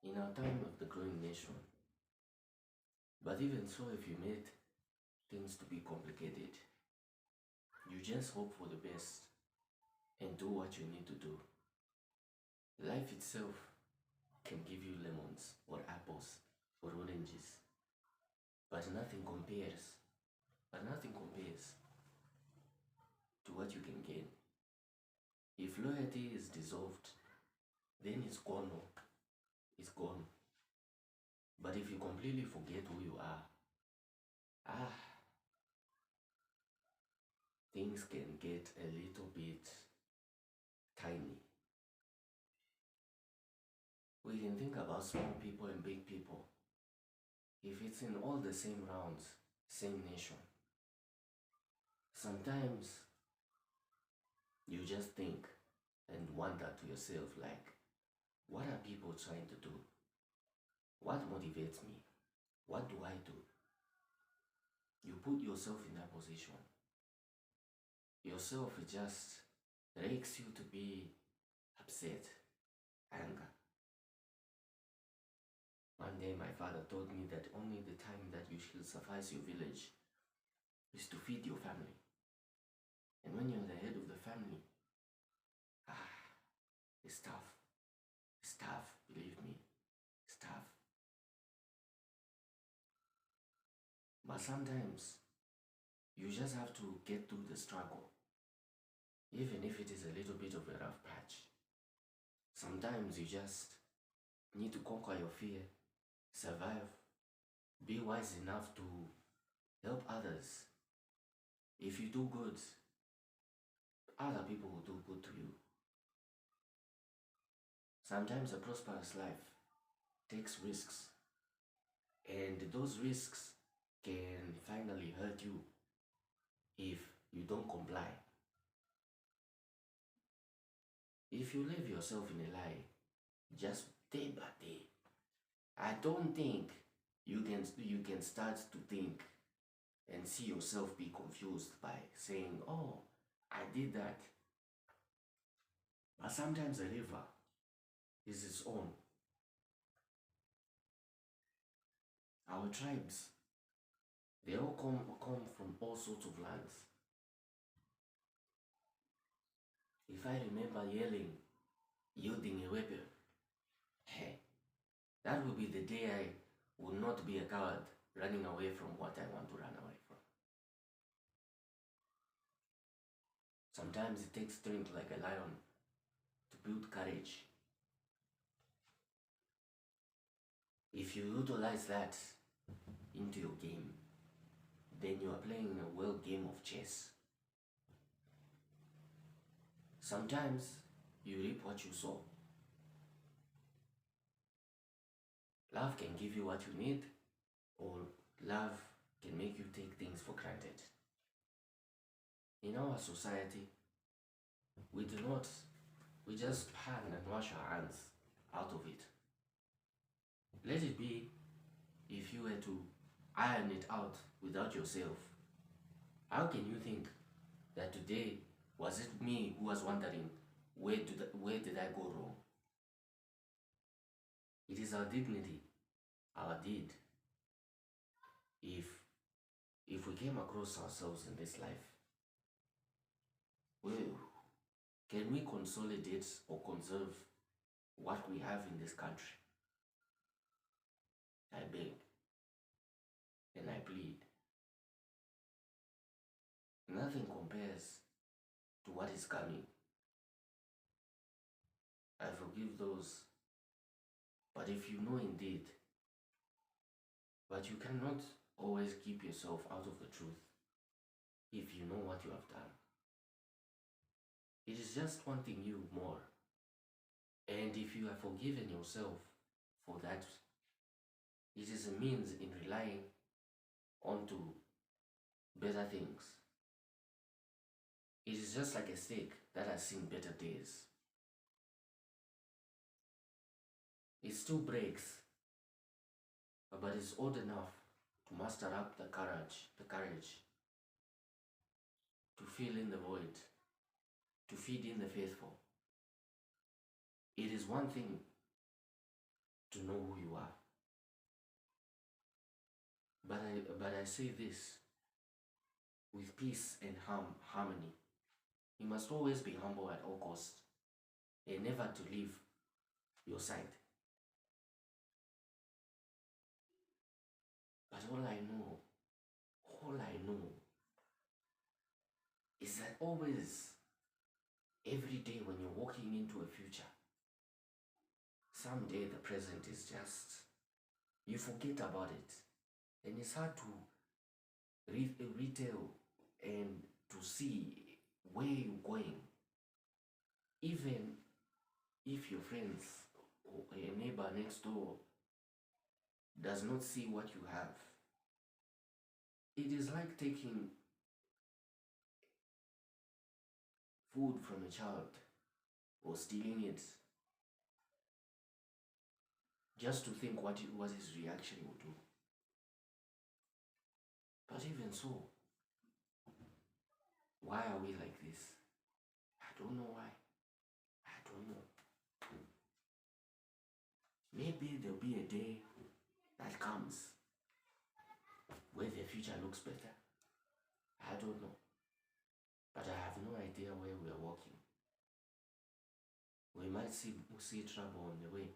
in our time of the growing nation. But even so, if you made things to be complicated, you just hope for the best and do what you need to do. Life itself can give you lemons or apples or oranges, but nothing compares. But nothing compares to what you can gain. If loyalty is dissolved, then it's gone. It's gone. But if you completely forget who you are, ah, things can get a little bit tiny. We can think about small people and big people. If it's in all the same rounds, same nation, sometimes you just think and wonder to yourself, like, what are people trying to do? What motivates me? What do I do? You put yourself in that position. Yourself just rakes you to be upset, anger. One day my father told me that only the time that you shall suffice your village is to feed your family. And when you're the head of the family, it's tough. It's tough, believe me. It's tough. But sometimes you just have to get through the struggle, even if it is a little bit of a rough patch. Sometimes you just need to conquer your fear, survive, be wise enough to help others. If you do good, other people will do good to you. Sometimes a prosperous life takes risks, and those risks can finally hurt you if you don't comply. If you leave yourself in a lie, just day by day, I don't think you can start to think and see yourself be confused by saying, oh, I did that. But sometimes a river is its own. Our tribes, they all come from all sorts of lands. If I remember yelling, yielding a weapon, hey, that will be the day I will not be a coward running away from what I want to run away from. Sometimes it takes strength like a lion to build courage. If you utilize that into your game, then you are playing a well game of chess. Sometimes you reap what you sow. Love can give you what you need, or love can make you take things for granted. In our society, we just hang and wash our hands out of it. Let it be if you were to iron it out without yourself. How can you think that today was it me who was wondering where did I go wrong? It is our dignity, our deed. If we came across ourselves in this life, well, can we consolidate or conserve what we have in this country? I beg and I plead. Nothing compares to what is coming. I forgive those, but if you know indeed, but you cannot always keep yourself out of the truth if you know what you have done. It is just wanting you more. And if you have forgiven yourself for that, it is a means in relying onto better things. It is just like a steak that has seen better days. It still breaks, but it's old enough to muster up the courage to fill in the void, to feed in the faithful. It is one thing to know who you are. But I say this with peace and harmony. You must always be humble at all costs and never to leave your side. But all I know is that always, every day when you're walking into a future, someday the present is just, you forget about it. And it's hard to retell and to see where you're going. Even if your friends or a neighbor next door does not see what you have, it is like taking food from a child or stealing it just to think what his reaction would do. But even so, why are we like this? I don't know why. I don't know. Maybe there'll be a day that comes where the future looks better. I don't know. But I have no idea where we are walking. We might see trouble on the way.